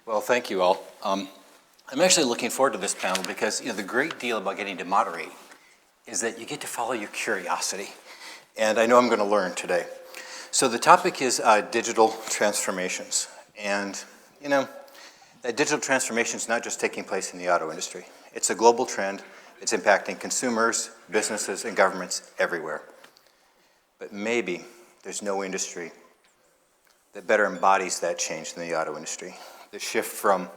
Well, thank you all. I'm actually looking forward to this panel because the great deal about getting to moderate is that you get to follow your curiosity. And I know I'm going to learn today. So the topic is digital transformations. And, that digital transformation is not just taking place in the auto industry. It's a global trend. It's impacting consumers, businesses, and governments everywhere. But maybe there's no industry that better embodies that change than the auto industry. The shift from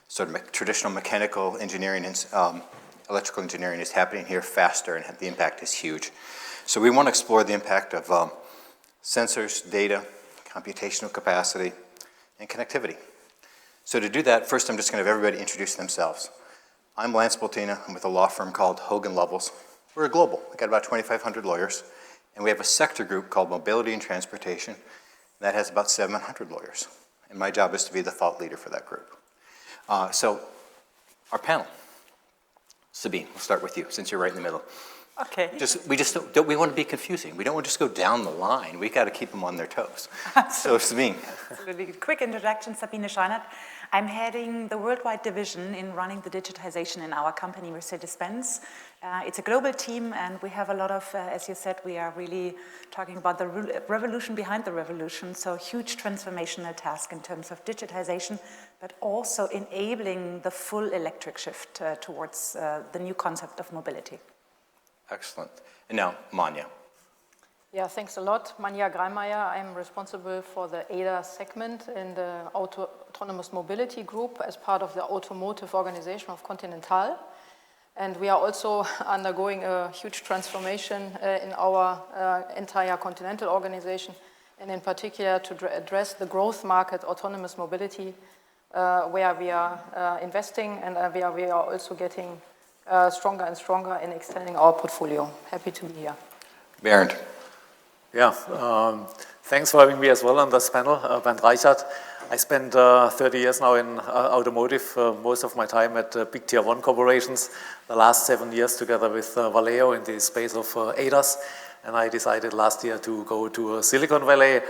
sort of traditional mechanical engineering and electrical engineering is happening here faster, and the impact is huge. So we want to explore the impact of sensors, data, computational capacity, and connectivity. So to do that, first I'm just going to have everybody introduce themselves. I'm Lance Bultena. I'm with a law firm called Hogan Lovells. We're global. We've got about 2,500 lawyers, and we have a sector group called Mobility and Transportation that has about 700 lawyers. And my job is to be the thought leader for that group. So our panel, Sabine, we'll start with you since you're right in the middle. Okay. We want to be confusing. We don't want to just go down the line. We got to keep them on their toes. So Sabine. Absolutely. Quick introduction, Sabine Scheunert. I'm heading the worldwide division in running the digitization in our company, Mercedes-Benz. It's a global team, and we have a lot of, as you said, we are really talking about the revolution behind the revolution, so huge transformational task in terms of digitization, but also enabling the full electric shift towards the new concept of mobility. Excellent. And now, Manja. Yeah, thanks a lot. Manja Greimeier. I'm responsible for the AEye segment in the Autonomous Mobility Group as part of the Automotive organization of Continental. And we are also undergoing a huge transformation in our entire Continental organization, and in particular to address the growth market, autonomous mobility, where we are investing and where we are also getting stronger and stronger in extending our portfolio. Happy to be here. Bernd. Yeah, thanks for having me as well on this panel. Bernd Reichert. I spent 30 years now in automotive, most of my time at big tier 1 corporations, the last 7 years together with Valeo in the space of ADAS, and I decided last year to go to Silicon Valley.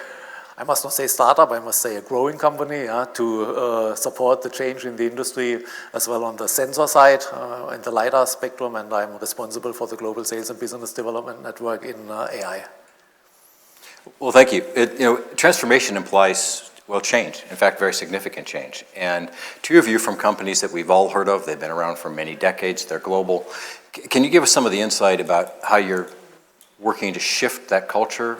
I must not say startup, I must say a growing company, to support the change in the industry as well on the sensor side in the LiDAR spectrum, and I'm responsible for the global sales and business development network in AEye. Well, thank you. Transformation implies, change, in fact, very significant change. And two of you from companies that we've all heard of, they've been around for many decades, they're global. Can you give us some of the insight about how you're working to shift that culture,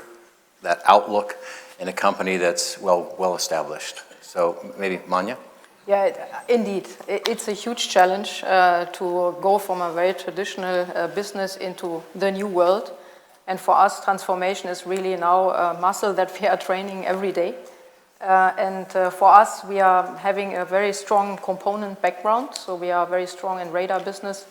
that outlook, in a company that's well established? So maybe Manja? Yeah, indeed. It's a huge challenge to go from a very traditional business into the new world. And for us, transformation is really now a muscle that we are training every day. For us, we are having a very strong component background. So we are very strong in radar business.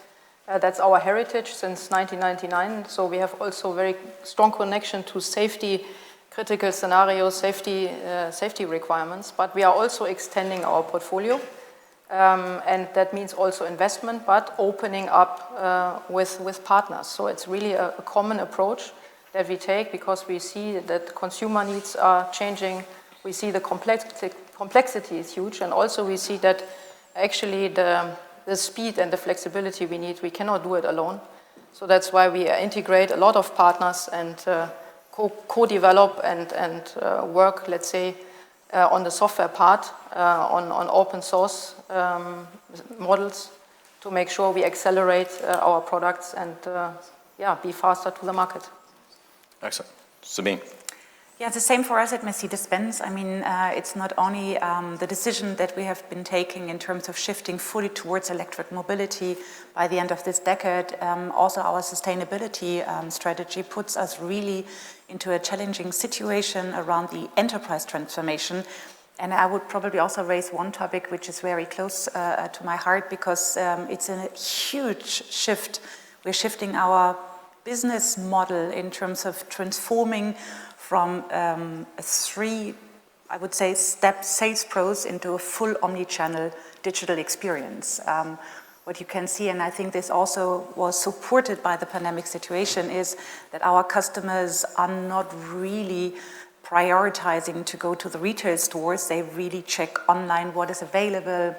That's our heritage since 1999. So we have also very strong connection to safety, critical scenarios, safety requirements. But we are also extending our portfolio. And that means also investment, but opening up with partners. So it's really a common approach that we take because we see that consumer needs are changing. We see the complexity is huge, and also we see that actually the speed and the flexibility we need, we cannot do it alone. So that's why we integrate a lot of partners and co-develop and work, let's say, on the software part, on open source models to make sure we accelerate our products and be faster to the market. Excellent. Sabine. Yeah, the same for us at Mercedes-Benz. I mean, it's not only the decision that we have been taking in terms of shifting fully towards electric mobility by the end of this decade, also our sustainability strategy puts us really into a challenging situation around the enterprise transformation. And I would probably also raise one topic which is very close to my heart because it's a huge shift. We're shifting our business model in terms of transforming from a 3, I would say, step sales pros into a full omni-channel digital experience. What you can see, and I think this also was supported by the pandemic situation, is that our customers are not really prioritizing to go to the retail stores. They really check online what is available,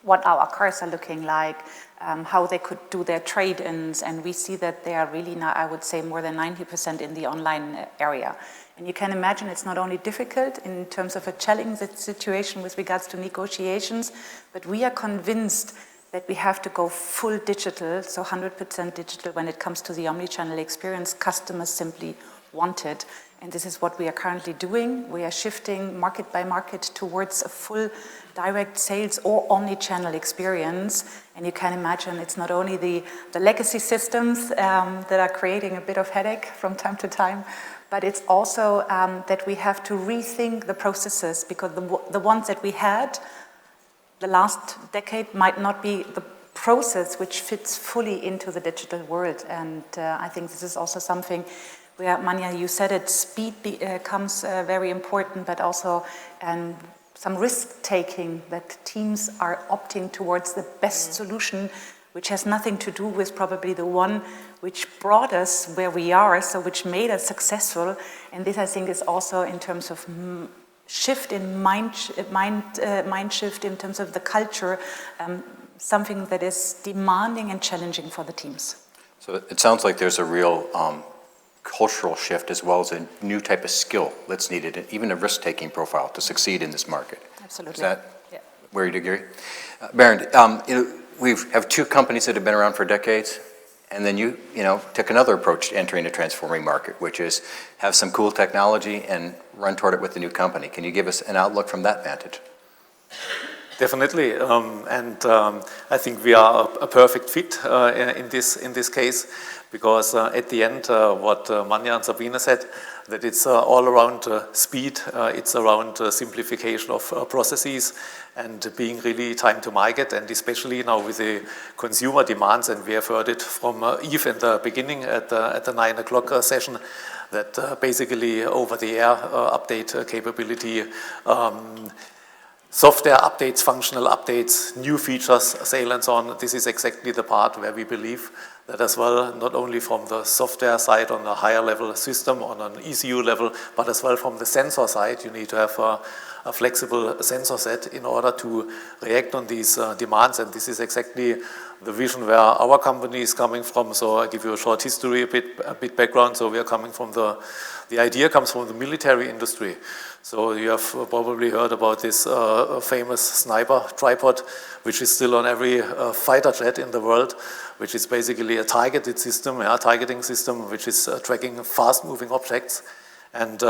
what our cars are looking like, how they could do their trade-ins, and we see that they are really now, I would say, more than 90% in the online area. And you can imagine it's not only difficult in terms of a challenging situation with regards to negotiations, but we are convinced that we have to go full digital, so 100% digital when it comes to the omnichannel experience. Customers simply want it. And this is what we are currently doing. We are shifting market by market towards a full direct sales or omni-channel experience. And you can imagine it's not only the legacy systems that are creating a bit of headache from time to time, but it's also that we have to rethink the processes, because the ones that we had the last decade might not be the process which fits fully into the digital world. And I think this is also something where, Manja, you said it, speed becomes very important, but also some risk-taking, that teams are opting towards the best solution, which has nothing to do with probably the one which brought us where we are, so which made us successful. And this, I think, is also in terms of shift in mind shift in terms of the culture, something that is demanding and challenging for the teams. So it sounds like there's a real cultural shift as well as a new type of skill that's needed, even a risk-taking profile to succeed in this market. Absolutely. Is that where you agree? Bernd, we have two companies that have been around for decades, and then you took another approach to entering a transforming market, which is have some cool technology and run toward it with the new company. Can you give us an outlook from that vantage? Definitely, I think we are a perfect fit in this case, because at the end, what Manja and Sabine said, that it's all around speed, it's around simplification of processes and being really time to market, and especially now with the consumer demands, and we have heard it from Yves in the beginning at the 9 o'clock session, that basically over-the-air update capability, software updates, functional updates, new features, sale and so on. This is exactly the part where we believe that as well, not only from the software side on a higher level system, on an ECU level, but as well from the sensor side, you need to have a flexible sensor set in order to react on these demands. And this is exactly the vision where our company is coming from. So I'll give you a short history, a bit background. So we are coming from the idea comes from the military industry. So you have probably heard about this famous sniper tripod, which is still on every fighter jet in the world, which is basically a targeting system, which is tracking fast-moving objects. And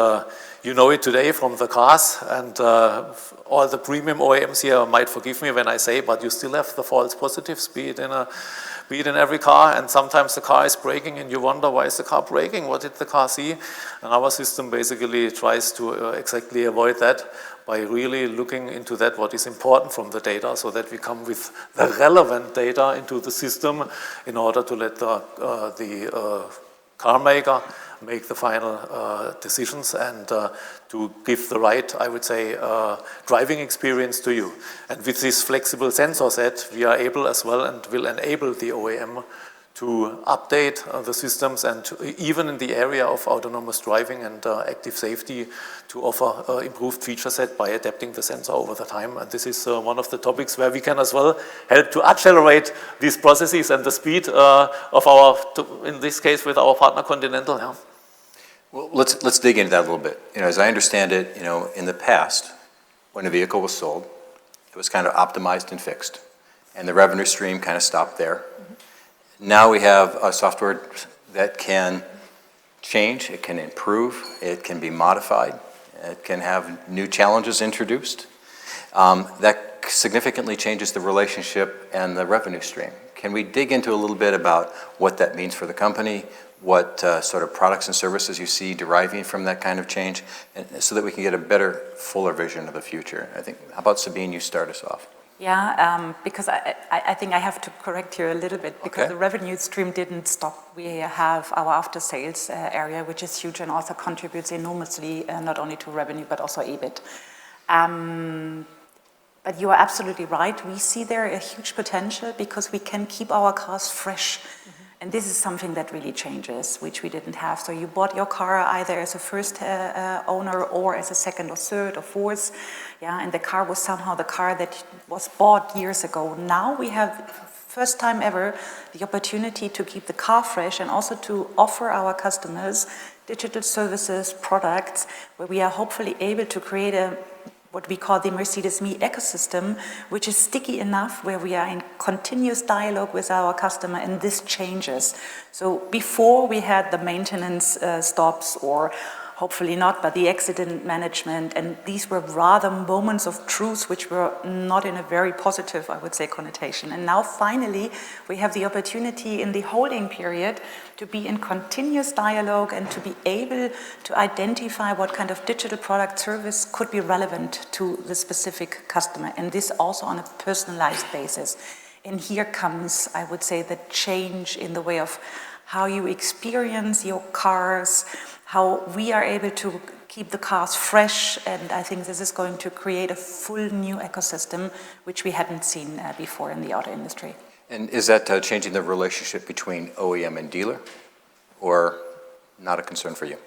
you know it today from the cars, and all the premium OEMs here might forgive me when I say, but you still have the false positives, be it in every car, and sometimes the car is braking and you wonder, why is the car braking? What did the car see? And our system basically tries to exactly avoid that by really looking into that, what is important from the data, so that we come with the relevant data into the system in order to let the car maker make the final decisions and to give the right, I would say, driving experience to you. And with this flexible sensor set, we are able as well and will enable the OEM to update the systems, and even in the area of autonomous driving and active safety, to offer improved feature set by adapting the sensor over the time. And this is one of the topics where we can as well help to accelerate these processes and the speed of our, in this case, with our partner Continental. Yeah. Well, let's dig into that a little bit. As I understand it, in the past, when a vehicle was sold, it was kind of optimized and fixed, and the revenue stream kind of stopped there. Now we have a software that can change, it can improve, it can be modified, it can have new challenges introduced. That significantly changes the relationship and the revenue stream. Can we dig into a little bit about what that means for the company, what sort of products and services you see deriving from that kind of change, and so that we can get a better, fuller vision of the future? I think, how about Sabine, you start us off? Yeah, because I think I have to correct you a little bit, because Okay. the revenue stream didn't stop. We have our after-sales area, which is huge and also contributes enormously, not only to revenue, but also EBIT. But you are absolutely right. We see there a huge potential because we can keep our cars fresh. And this is something that really changes, which we didn't have. So you bought your car either as a first owner or as a second or third or fourth, yeah, and the car was somehow the car that was bought years ago. Now we have, first time ever, the opportunity to keep the car fresh and also to offer our customers digital services, products, where we are hopefully able to create what we call the Mercedes Me ecosystem, which is sticky enough where we are in continuous dialogue with our customer, and this changes. So before we had the maintenance stops, or hopefully not, but the accident management, and these were rather moments of truth which were not in a very positive, I would say, connotation. And now finally we have the opportunity in the holding period to be in continuous dialogue and to be able to identify what kind of digital product service could be relevant to the specific customer, and this also on a personalized basis. And here comes, I would say, the change in the way of how you experience your cars, how we are able to keep the cars fresh, and I think this is going to create a full new ecosystem which we hadn't seen before in the auto industry. And is that changing the relationship between OEM and dealer, or not a concern for you?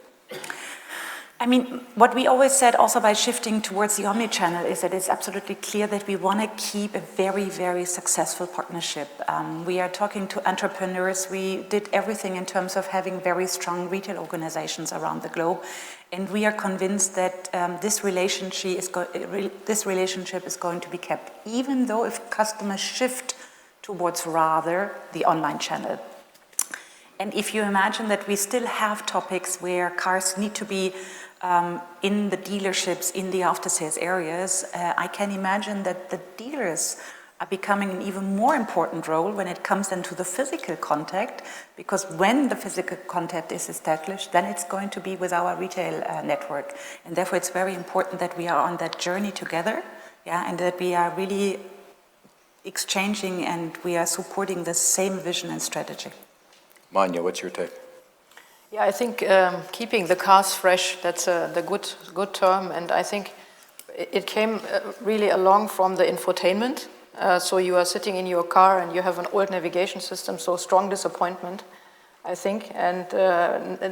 I mean, what we always said also by shifting towards the omnichannel is that it's absolutely clear that we want to keep a very, very successful partnership. We are talking to entrepreneurs. We did everything in terms of having very strong retail organizations around the globe. And we are convinced that this relationship is going to be kept, even though if customers shift towards rather the online channel. And if you imagine that we still have topics where cars need to be in the dealerships, in the after-sales areas, I can imagine that the dealers are becoming an even more important role when it comes into the physical contact, because when the physical contact is established, then it's going to be with our retail network. And therefore it's very important that we are on that journey together, yeah, and that we are really exchanging and we are supporting the same vision and strategy. Manja, what's your take? Yeah, I think keeping the cars fresh, that's the good term, and I think it came really along from the infotainment. So you are sitting in your car and you have an old navigation system, so strong disappointment, I think. And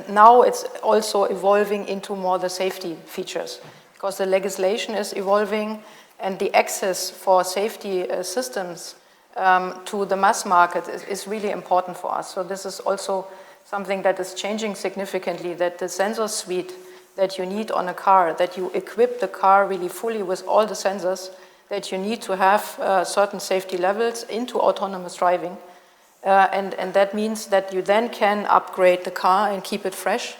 now it's also evolving into more the safety features, because the legislation is evolving and the access for safety systems to the mass market is really important for us. So this is also something that is changing significantly, that the sensor suite that you need on a car, that you equip the car really fully with all the sensors, that you need to have certain safety levels into autonomous driving. And that means that you then can upgrade the car and keep it fresh,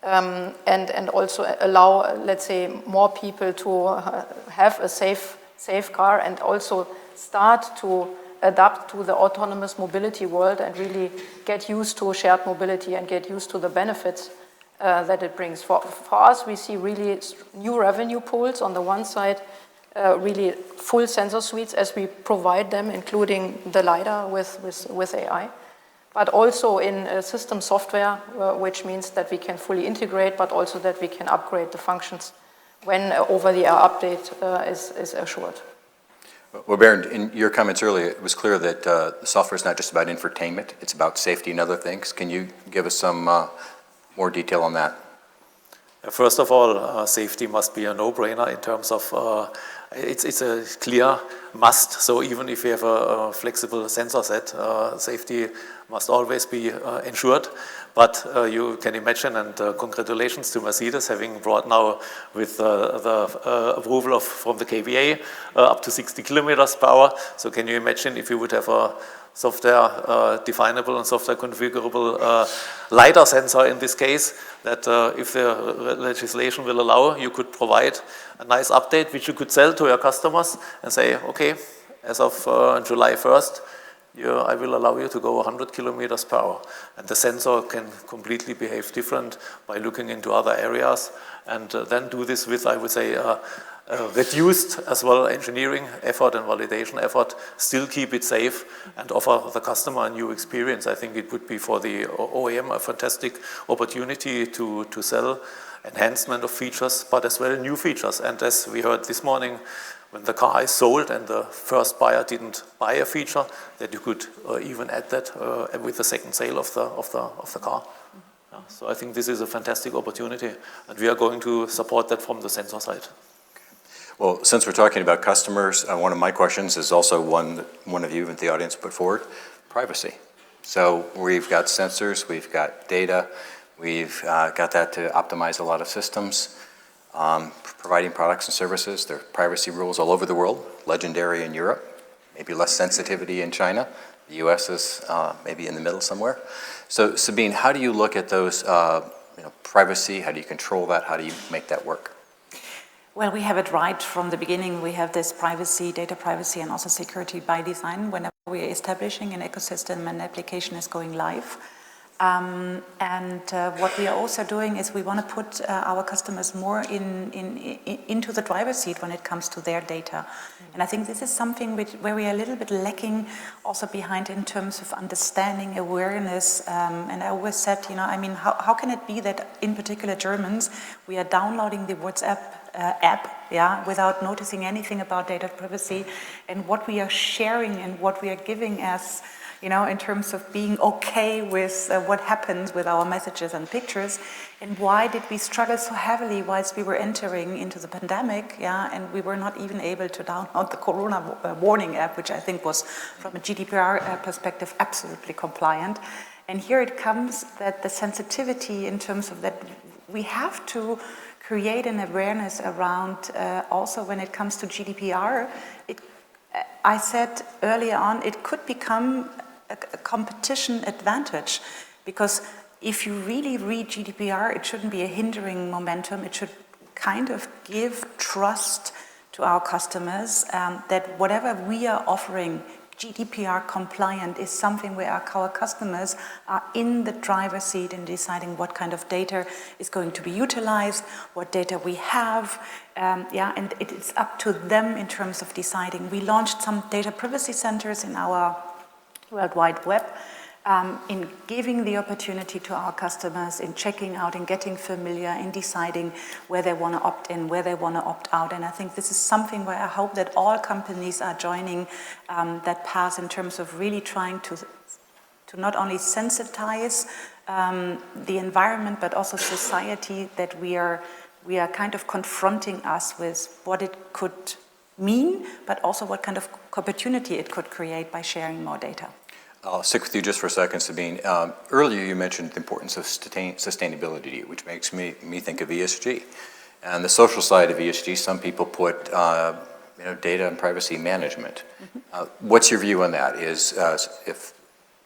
and also allow, let's say, more people to have a safe car, and also start to adapt to the autonomous mobility world and really get used to shared mobility and get used to the benefits that it brings. For us, we see really new revenue pools on the one side, really full sensor suites as we provide them, including the LiDAR with AEye, but also in system software, which means that we can fully integrate, but also that we can upgrade the functions when over-the-air update is assured. Well, Bernd, in your comments earlier, it was clear that the software is not just about infotainment, it's about safety and other things. Can you give us some more detail on that? First of all, safety must be a no-brainer in terms of it's a clear must. So even if you have a flexible sensor set, safety must always be ensured. But you can imagine, and congratulations to Mercedes having brought now with the approval from the KBA up to 60 kilometers per hour. So can you imagine if you would have a software definable and software configurable LiDAR sensor in this case, that if the legislation will allow, you could provide a nice update which you could sell to your customers and say, okay, as of July 1st, I will allow you to go 100 kilometers per hour. And the sensor can completely behave different by looking into other areas, and then do this with, I would say, reduced as well engineering effort and validation effort, still keep it safe and offer the customer a new experience. I think it would be for the OEM a fantastic opportunity to sell enhancement of features, but as well new features. And as we heard this morning when the car is sold and the first buyer didn't buy a feature, that you could even add that with the second sale of the car. Yeah, so I think this is a fantastic opportunity, and we are going to support that from the sensor side. Well, since we're talking about customers, one of my questions is also one of you in the audience put forward, privacy. So we've got sensors, we've got data, we've got that to optimize a lot of systems, providing products and services. There are privacy rules all over the world, legendary in Europe, maybe less sensitivity in China. The US is maybe in the middle somewhere. So Sabine, how do you look at those privacy? How do you control that? How do you make that work? Well, we have it right from the beginning. We have this privacy, data privacy, and also security by design whenever we are establishing an ecosystem and application is going live. What we are also doing is we want to put our customers more into the driver's seat when it comes to their data. And I think this is something where we are a little bit lacking also behind in terms of understanding, awareness. And I always said, how can it be that in particular Germans, we are downloading the WhatsApp app, without noticing anything about data privacy and what we are sharing and what we are giving as in terms of being okay with what happens with our messages and pictures, and why did we struggle so heavily whilst we were entering into the pandemic, and we were not even able to download the Corona warning app, which I think was, from a GDPR perspective, absolutely compliant. And here it comes that the sensitivity in terms of that we have to create an awareness around also when it comes to GDPR. I said earlier on, it could become a competition advantage, because if you really read GDPR, it shouldn't be a hindering momentum. It should kind of give trust to our customers that whatever we are offering GDPR compliant is something where our customers are in the driver's seat in deciding what kind of data is going to be utilized, what data we have, and it is up to them in terms of deciding. We launched some data privacy centers in our World Wide Web, in giving the opportunity to our customers in checking out and getting familiar, in deciding where they want to opt in, where they want to opt out. And I think this is something where I hope that all companies are joining that path in terms of really trying to not only sensitize the environment, but also society, that we are kind of confronting us with what it could mean, but also what kind of opportunity it could create by sharing more data. I'll stick with you just for a second, Sabine. Earlier you mentioned the importance of sustainability, which makes me think of ESG. And the social side of ESG, some people put data and privacy management. What's your view on that? Is if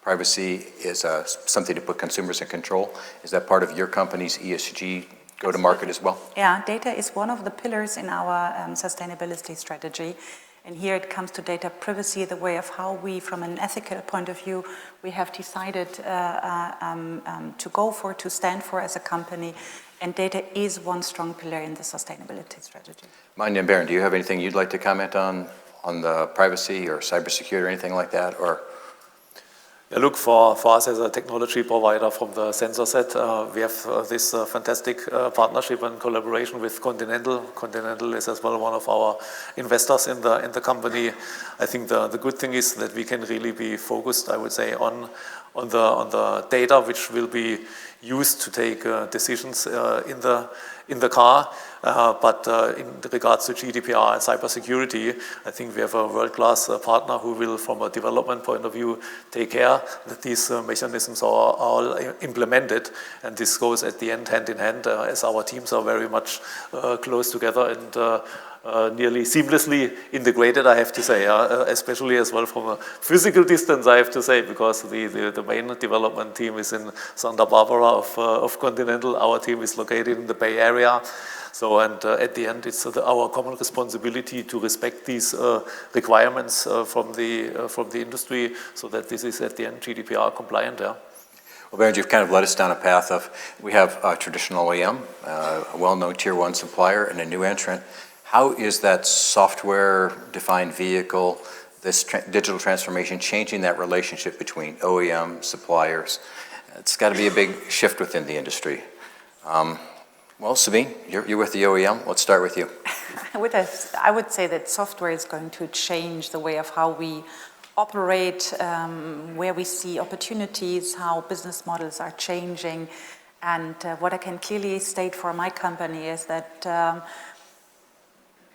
privacy is something to put consumers in control, is that part of your company's ESG go-to-market as well? Yeah, data is one of the pillars in our sustainability strategy. And here it comes to data privacy, the way of how we, from an ethical point of view, we have decided to stand for as a company. And data is one strong pillar in the sustainability strategy. Manja and Bernd, do you have anything you'd like to comment on the privacy or cybersecurity or anything like that? Or Yeah, look, for us as a technology provider from the sensor set, we have this fantastic partnership and collaboration with Continental. Continental is as well one of our investors in the company. I think the good thing is that we can really be focused, I would say, on the data which will be used to take decisions in the car. But in regards to GDPR and cybersecurity, I think we have a world-class partner who will, from a development point of view, take care that these mechanisms are all implemented. And this goes at the end hand in hand, as our teams are very much close together and nearly seamlessly integrated, I have to say, especially as well from a physical distance, I have to say, because the main development team is in Santa Barbara of Continental. Our team is located in the Bay Area. So, and at the end, it's our common responsibility to respect these requirements from the industry, so that this is at the end GDPR compliant. Yeah. Well, Bernd, you've kind of led us down a path of, we have a traditional OEM, a well-known tier one supplier, and a new entrant. How is that software-defined vehicle, this digital transformation, changing that relationship between OEM, suppliers? It's got to be a big shift within the industry. Well, Sabine, you're with the OEM. Let's start with you. I would say that software is going to change the way of how we operate, where we see opportunities, how business models are changing. And what I can clearly state for my company is that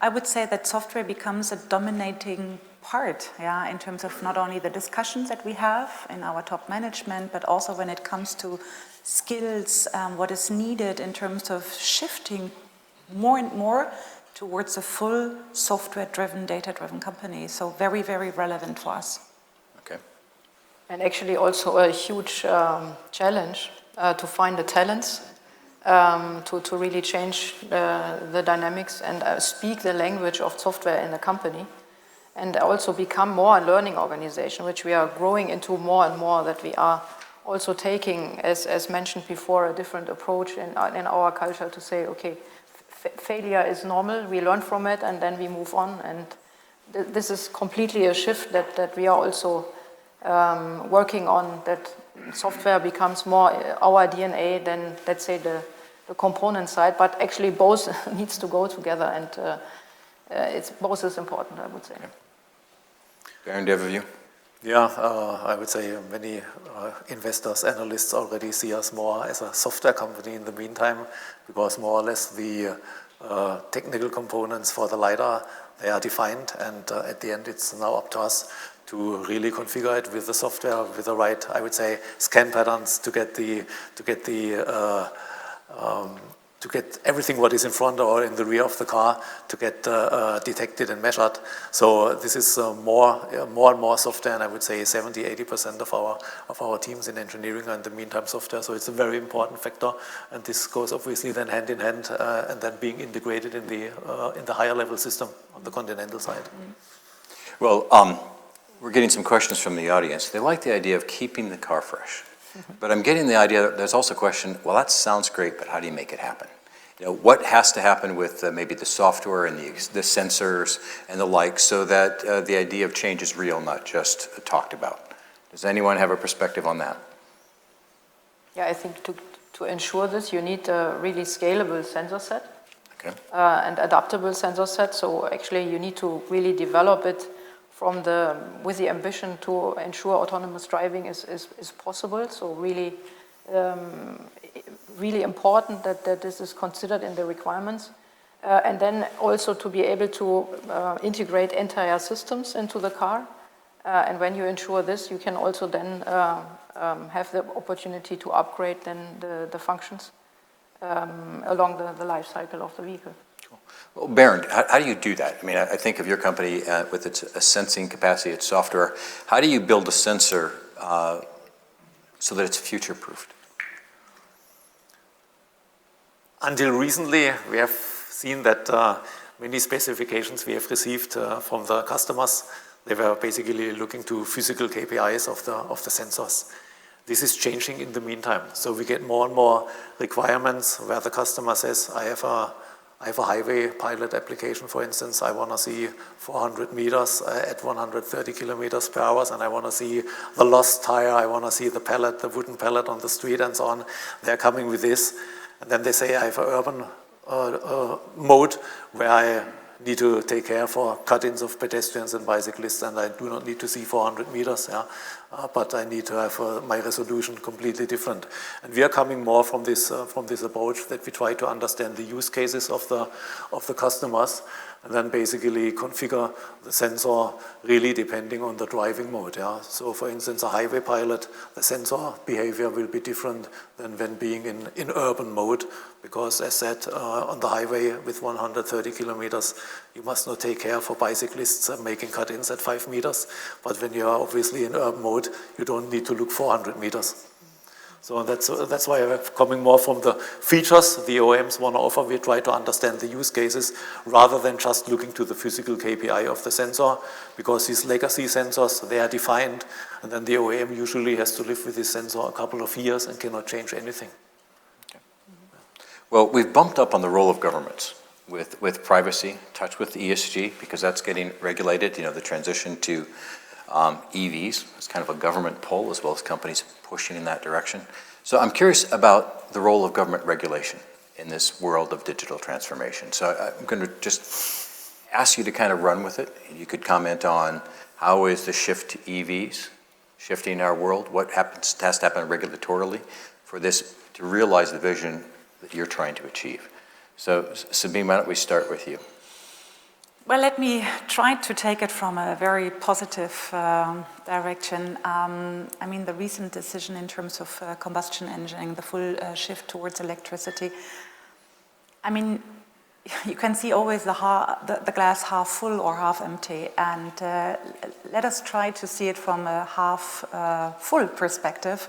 I would say that software becomes a dominating part, yeah, in terms of not only the discussions that we have in our top management, but also when it comes to skills, what is needed in terms of shifting more and more towards a full software-driven, data-driven company. So very, very relevant for us. Okay. And actually also a huge challenge to find the talents to really change the dynamics and speak the language of software in the company, and also become more a learning organization, which we are growing into more and more, that we are also taking, as mentioned before, a different approach in our culture to say, okay, failure is normal, we learn from it, and then we move on. And this is completely a shift that we are also working on, that software becomes more our DNA than, let's say, the component side, but actually both needs to go together, and it's both is important, I would say. Bernd, do you have a view? Yeah, I would say many investors, analysts already see us more as a software company in the meantime, because more or less the technical components for the LiDAR, they are defined, and at the end it's now up to us to really configure it with the software, with the right, I would say, scan patterns to get everything what is in front or in the rear of the car to get detected and measured. So this is more and more software, and I would say 70–80% of our teams in engineering are in the meantime software. So it's a very important factor, and this goes obviously then hand in hand, and then being integrated in the higher level system on the Continental side. Well, we're getting some questions from the audience. They like the idea of keeping the car fresh. But I'm getting the idea that there's also a question, well, that sounds great, but how do you make it happen? You know, what has to happen with maybe the software and the sensors and the like, so that the idea of change is real, not just talked about? Does anyone have a perspective on that? Yeah, I think to ensure this, you need a really scalable sensor set, okay, and adaptable sensor set. So actually you need to really develop it with the ambition to ensure autonomous driving is possible. So really, really important that this is considered in the requirements. And then also to be able to integrate entire systems into the car. And when you ensure this, you can also then have the opportunity to upgrade then the functions along the life cycle of the vehicle. Well, Bernd, how do you do that? I mean, I think of your company with its sensing capacity, its software. How do you build a sensor so that it's future-proofed? Until recently, we have seen that many specifications we have received from the customers, they were basically looking to physical KPIs of the sensors. This is changing in the meantime. So we get more and more requirements where the customer says, I have a highway pilot application, for instance. I want to see 400 meters at 130 kilometers per hour, and I want to see the lost tire, I want to see the pallet, the wooden pallet on the street and so on. They're coming with this. And then they say, I have an urban mode where I need to take care for cut-ins of pedestrians and bicyclists, and I do not need to see 400 meters, yeah? But I need to have my resolution completely different. And we are coming more from this approach that we try to understand the use cases of the customers, and then basically configure the sensor really depending on the driving mode. Yeah? So for instance, a highway pilot, the sensor behavior will be different than when being in urban mode, because as said, on the highway with 130 kilometers, you must not take care for bicyclists making cut-ins at 5 meters. But when you are obviously in urban mode, you don't need to look 400 meters. So that's why we're coming more from the features the OEMs want to offer. We try to understand the use cases rather than just looking to the physical KPI of the sensor, because these legacy sensors, they are defined, and then the OEM usually has to live with this sensor a couple of years and cannot change anything. Okay. Well, we've bumped up on the role of governments with privacy, touch with ESG, because that's getting regulated, you know, the transition to EVs. It's kind of a government pull as well as companies pushing in that direction. So I'm curious about the role of government regulation in this world of digital transformation. So I'm going to just ask you to kind of run with it. You could comment on how is the shift to EVs shifting our world, what has to happen regulatorily for this to realize the vision that you're trying to achieve. So Sabine, why don't we start with you? Well, let me try to take it from a very positive direction. I mean, the recent decision in terms of combustion engine, the full shift towards electricity. I mean, you can see always the glass half full or half empty, and let us try to see it from a half full perspective.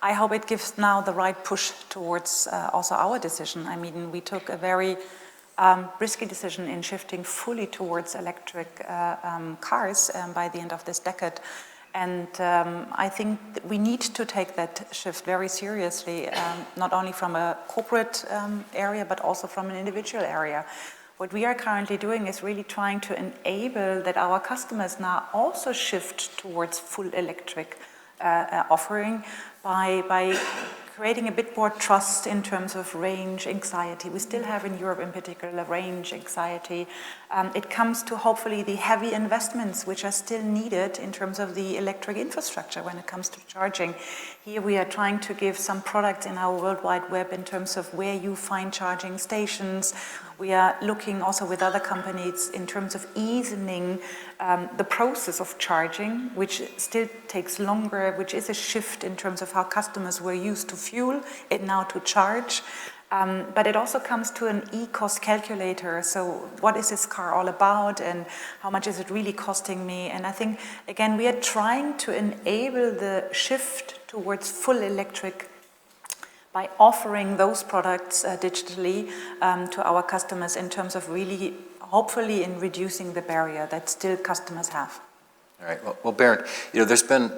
I hope it gives now the right push towards also our decision. I mean, we took a very risky decision in shifting fully towards electric cars by the end of this decade. And I think that we need to take that shift very seriously, not only from a corporate area, but also from an individual area. What we are currently doing is really trying to enable that our customers now also shift towards full electric offering by creating a bit more trust in terms of range anxiety. We still have in Europe in particular range anxiety. It comes to hopefully the heavy investments which are still needed in terms of the electric infrastructure when it comes to charging. Here we are trying to give some products in our World Wide Web in terms of where you find charging stations. We are looking also with other companies in terms of easing the process of charging, which still takes longer, which is a shift in terms of how customers were used to fuel it now to charge. But it also comes to an e-cost calculator. So what is this car all about and how much is it really costing me? And I think, again, we are trying to enable the shift towards full electric by offering those products digitally to our customers in terms of really, hopefully, in reducing the barrier that still customers have. All right. Well, Bernd, there's been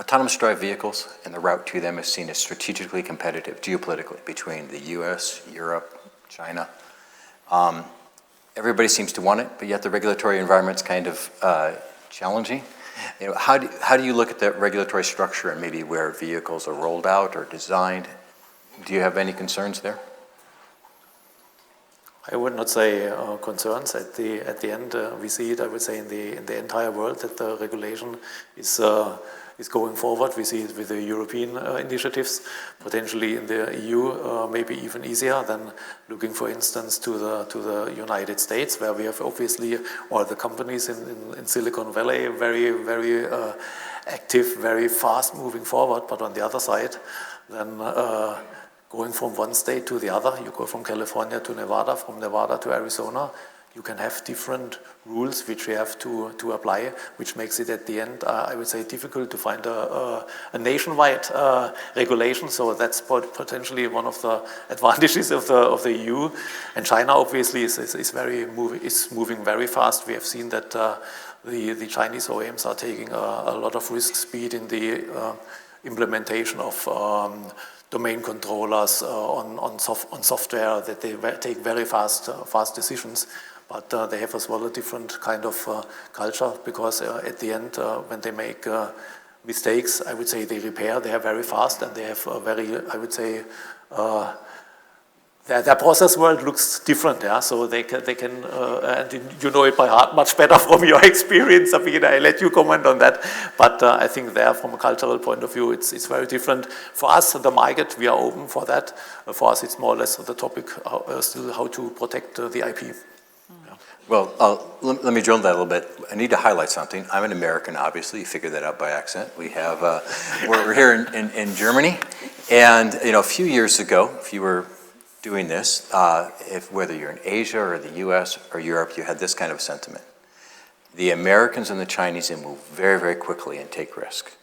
autonomous drive vehicles, and the route to them is seen as strategically competitive geopolitically between the US, Europe, China. Everybody seems to want it, but yet the regulatory environment's kind of challenging. How do you look at that regulatory structure and maybe where vehicles are rolled out or designed? Do you have any concerns there? I would not say concerns. At the end, we see it, I would say, in the entire world that the regulation is going forward. We see it with the European initiatives, potentially in the EU, maybe even easier than looking, for instance, to the United States, where we have obviously all the companies in Silicon Valley very, very active, very fast moving forward. But on the other side, then going from one state to the other, you go from California to Nevada, from Nevada to Arizona, you can have different rules which we have to apply, which makes it at the end, I would say, difficult to find a nationwide regulation. So that's potentially one of the advantages of the EU. And China obviously is moving very fast. We have seen that the Chinese OEMs are taking a lot of risk speed in the implementation of domain controllers on software, that they take very fast decisions. But they have as well a different kind of culture, because at the end, when they make mistakes, I would say they repair. They are very fast, and they have a very, I would say, their process world looks different. Yeah, so they can, and you know it by heart much better from your experience. Sabine, I let you comment on that. But I think there, from a cultural point of view, it's very different. For us, the market, we are open for that. For us, it's more or less the topic still how to protect the IP. Well, let me drill that a little bit. I need to highlight something. I'm an American, obviously. You figured that out by accent. We have, we're here in Germany. And, a few years ago, if you were doing this, whether you're in Asia or the US or Europe, you had this kind of sentiment. The Americans and the Chinese move very, very quickly and take risk.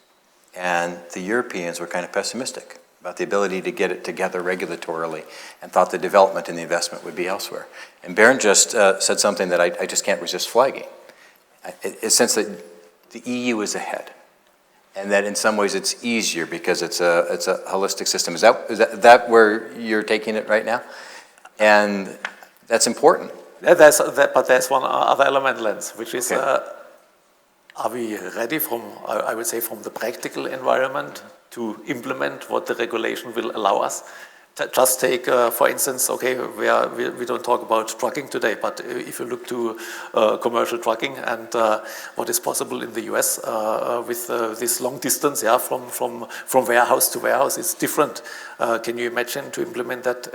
And the Europeans were kind of pessimistic about the ability to get it together regulatorily, and thought the development and the investment would be elsewhere. And Bernd just said something that I just can't resist flagging. A sense that the EU is ahead, and that in some ways it's easier because it's a holistic system. Is that where you're taking it right now? And that's important. Yeah, but there's one other element, Lens, which is, okay. Are we ready I would say, from the practical environment to implement what the regulation will allow us? Just take, for instance, okay, we don't talk about trucking today, but if you look to commercial trucking and what is possible in the US with this long distance, from warehouse to warehouse, it's different. Can you imagine to implement that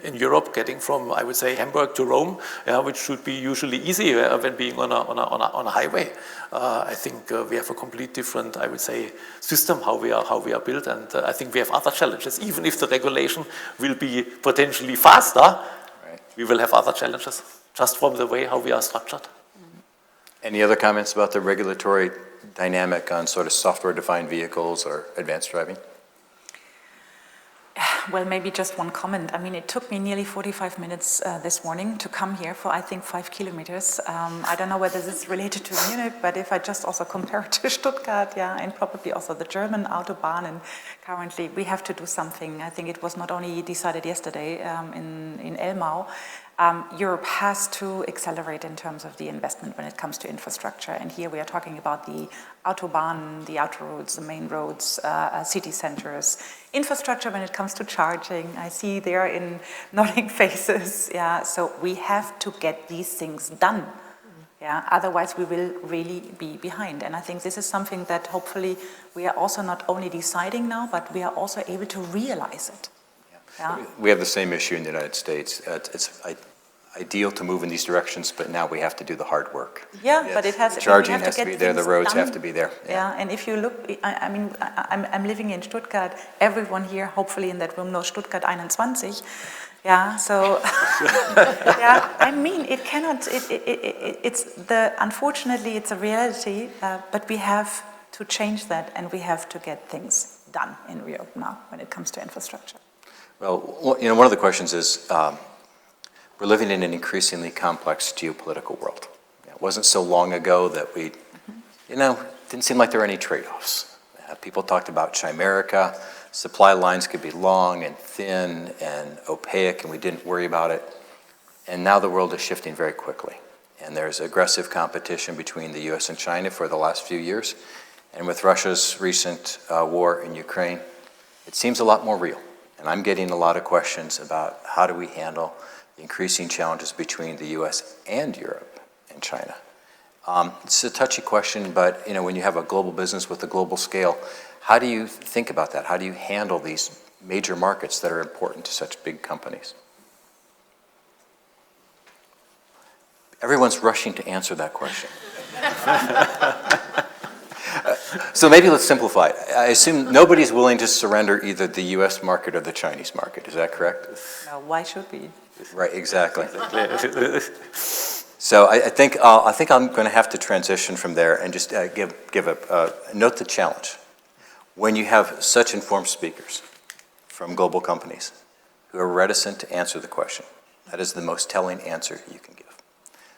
in Europe, getting from, I would say, Hamburg to Rome, which should be usually easy when being on a highway? I think we have a complete different, I would say, system how we are built, and I think we have other challenges. Even if the regulation will be potentially faster, right, we will have other challenges just from the way how we are structured. Any other comments about the regulatory dynamic on sort of software-defined vehicles or advanced driving? Well, maybe just one comment. I mean, it took me nearly 45 minutes this morning to come here for, I think, 5 kilometers. I don't know whether this is related to Munich, but if I just also compare it to Stuttgart, and probably also the German Autobahn, and currently we have to do something. I think it was not only decided yesterday in Elmau. Europe has to accelerate in terms of the investment when it comes to infrastructure. And here we are talking about the Autobahn, the autoroads, the main roads, city centers. Infrastructure when it comes to charging. I see there in nodding faces. So we have to get these things done. Otherwise we will really be behind. And I think this is something that hopefully we are also not only deciding now, but we are also able to realize it. We have the same issue in the United States. It's ideal to move in these directions, but now we have to do the hard work. But it has. The charging has to be there. The roads have to be there. And if you look, I mean, I'm living in Stuttgart. Everyone here, hopefully in that room, knows Stuttgart 21. So I mean, it cannot. Unfortunately, it's a reality. But we have to change that, and we have to get things done in Europe now when it comes to infrastructure. Well, you know, one of the questions is, we're living in an increasingly complex geopolitical world. It wasn't so long ago that we, didn't seem like there were any trade-offs. People talked about chimerica, supply lines could be long and thin and opaque, and we didn't worry about it. And now the world is shifting very quickly. And there's aggressive competition between the US and China for the last few years. And with Russia's recent war in Ukraine, it seems a lot more real. And I'm getting a lot of questions about how do we handle the increasing challenges between the US and Europe and China. It's a touchy question, but when you have a global business with a global scale, how do you think about that? How do you handle these major markets that are important to such big companies? Everyone's rushing to answer that question. So maybe let's simplify it. I assume nobody's willing to surrender either the US market or the Chinese market. Is that correct? No, why should we? Right, exactly. So I think I'm going to have to transition from there and just note the challenge. When you have such informed speakers from global companies who are reticent to answer the question, that is the most telling answer you can give.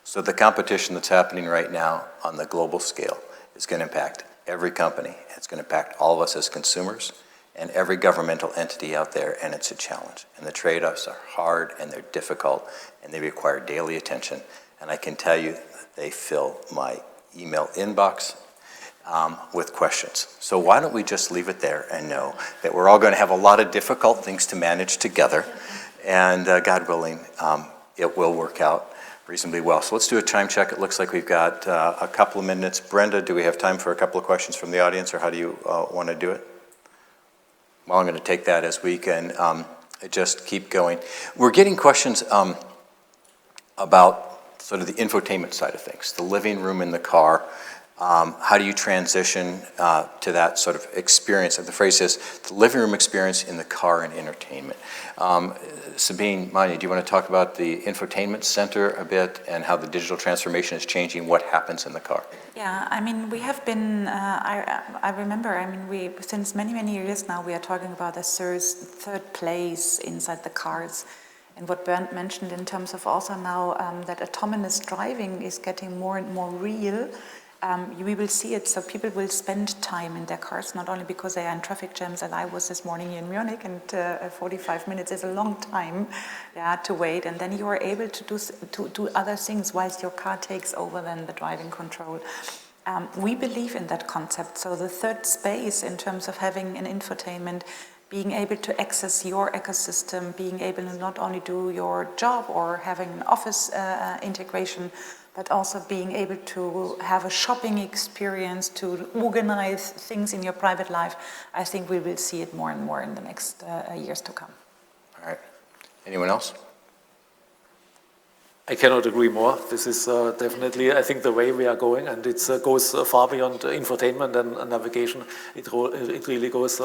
So the competition that's happening right now on the global scale is going to impact every company. It's going to impact all of us as consumers and every governmental entity out there, and it's a challenge. And the trade-offs are hard and they're difficult and they require daily attention. And I can tell you that they fill my email inbox with questions. So why don't we just leave it there and know that we're all going to have a lot of difficult things to manage together, and God willing, it will work out reasonably well. So let's do a time check. It looks like we've got a couple of minutes. Brenda, do we have time for a couple of questions from the audience, or how do you want to do it? Well, I'm going to take that as we can just keep going. We're getting questions about sort of the infotainment side of things, the living room in the car. How do you transition to that sort of experience? The phrase is the living room experience in the car and entertainment. Sabine, Manja, do you want to talk about the infotainment center a bit and how the digital transformation is changing what happens in the car? Yeah, I mean, we have been, I remember, I mean, since many, many years now, we are talking about a third place inside the cars. And what Bernd mentioned in terms of also now that autonomous driving is getting more and more real, we will see it. So people will spend time in their cars, not only because they are in traffic jams, and I was this morning in Munich, and 45 minutes is a long time to wait. And then you are able to do other things whilst your car takes over then the driving control. We believe in that concept. So the third space in terms of having an infotainment being able to access your ecosystem, being able to not only do your job or having an office integration, but also being able to have a shopping experience, to organize things in your private life. I think we will see it more and more in the next years to come. All right. Anyone else? I cannot agree more. This is definitely, I think, the way we are going, and it goes far beyond infotainment and navigation. It really goes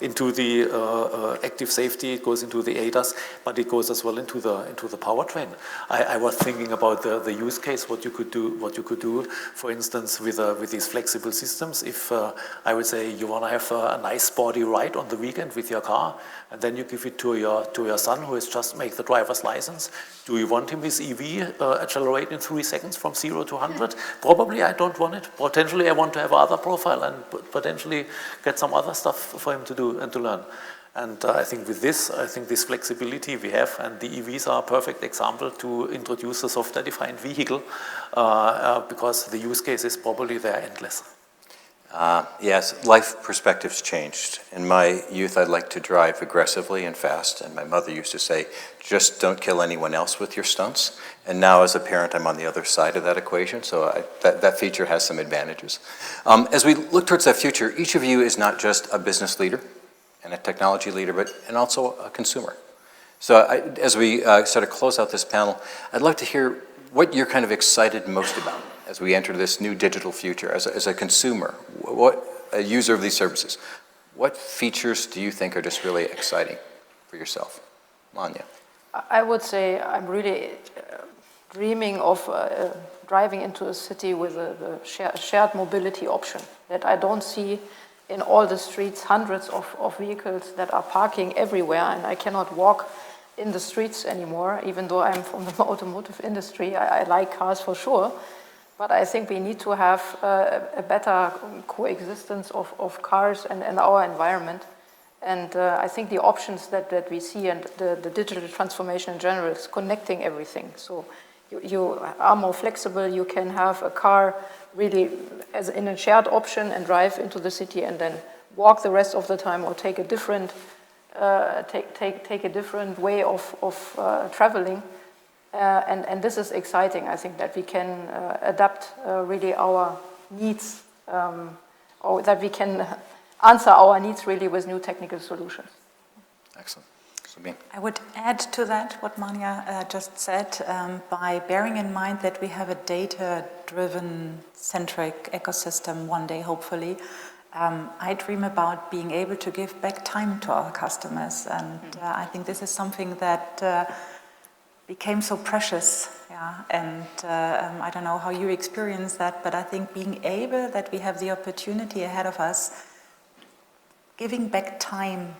into the active safety. It goes into the ADAS, but it goes as well into the powertrain. I was thinking about the use case, what you could do, for instance, with these flexible systems. If I would say you want to have a nice sporty ride on the weekend with your car, and then you give it to your son who has just made the driver's license. Do you want him his EV accelerate in 3 seconds from 0 to 100? Probably I don't want it. Potentially I want to have other profile and potentially get some other stuff for him to do and to learn. And I think with this, this flexibility we have, and the EVs are a perfect example to introduce a software-defined vehicle because the use case is probably there endless. Yes, life perspectives changed. In my youth, I'd like to drive aggressively and fast, and my mother used to say, just don't kill anyone else with your stunts. And now as a parent, I'm on the other side of that equation, so that feature has some advantages. As we look towards that future, each of you is not just a business leader and a technology leader, and also a consumer. So as we sort of close out this panel, I'd like to hear what you're kind of excited most about as we enter this new digital future, as a consumer, a user of these services. What features do you think are just really exciting for yourself? Manja. I would say I'm really dreaming of driving into a city with a shared mobility option that I don't see in all the streets, hundreds of vehicles that are parking everywhere, and I cannot walk in the streets anymore. Even though I'm from the automotive industry, I like cars for sure. But I think we need to have a better coexistence of cars and our environment. And I think the options that we see and the digital transformation in general is connecting everything. So you are more flexible. You can have a car really as in a shared option and drive into the city and then walk the rest of the time, or take a different take a different way of traveling. And this is exciting. I think that we can adapt really our needs, or that we can answer our needs really with new technical solutions. Excellent. Sabine. I would add to that what Manja just said, by bearing in mind that we have a data-driven centric ecosystem one day, hopefully. I dream about being able to give back time to our customers, and I think this is something that became so precious, and I don't know how you experience that, but I think being able that we have the opportunity ahead of us, giving back time,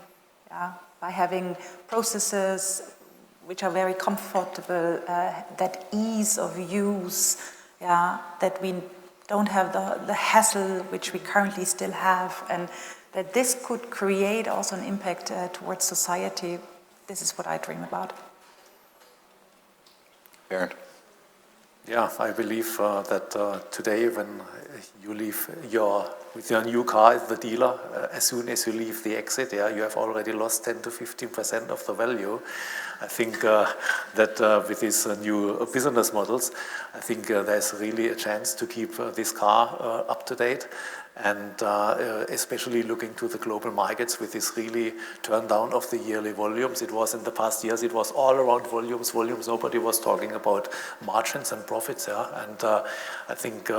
by having processes which are very comfortable, that ease of use, that we don't have the hassle which we currently still have, and that this could create also an impact towards society. This is what I dream about. Bernd. Yeah, I believe that today when you leave with your new car at the dealer, as soon as you leave the exit, you have already lost 10 to 15% of the value. I think that with these new business models, I think there's really a chance to keep this car up to date. And especially looking to the global markets with this really turn down of the yearly volumes. It was in the past years, it was all around volumes. Nobody was talking about margins and profits. And I think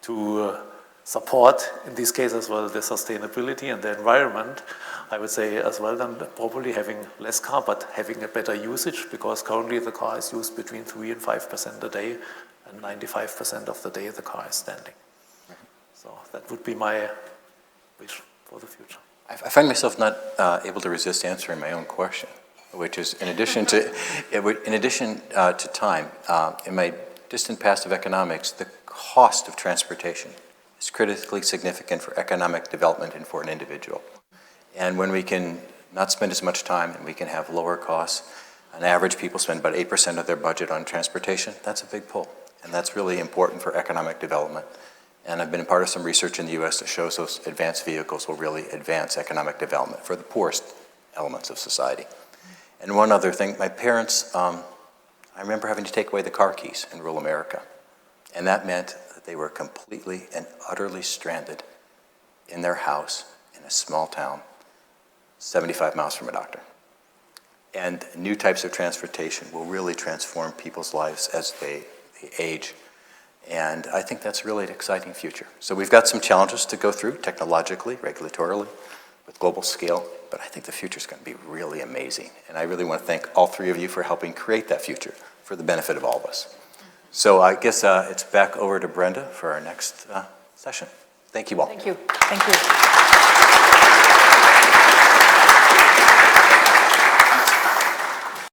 to support, in this case as well, the sustainability and the environment, I would say as well then probably having less car, but having a better usage, because currently the car is used between 3 and 5% a day, and 95% of the day the car is standing. So that would be my wish for the future. I find myself not able to resist answering my own question, which is in addition to time, in my distant past of economics, the cost of transportation is critically significant for economic development and for an individual. And when we can not spend as much time and we can have lower costs, on average people spend about 8% of their budget on transportation, that's a big pull. And that's really important for economic development. And I've been a part of some research in the US that shows those advanced vehicles will really advance economic development for the poorest elements of society. And one other thing, my parents, I remember having to take away the car keys in rural America. And that meant that they were completely and utterly stranded in their house in a small town, 75 miles from a doctor. And new types of transportation will really transform people's lives as they age. And I think that's really an exciting future. So we've got some challenges to go through technologically, regulatorily, with global scale, but I think the future is going to be really amazing. And I really want to thank all three of you for helping create that future for the benefit of all of us. So I guess it's back over to Brenda for our next session. Thank you all. Thank you. Thank you.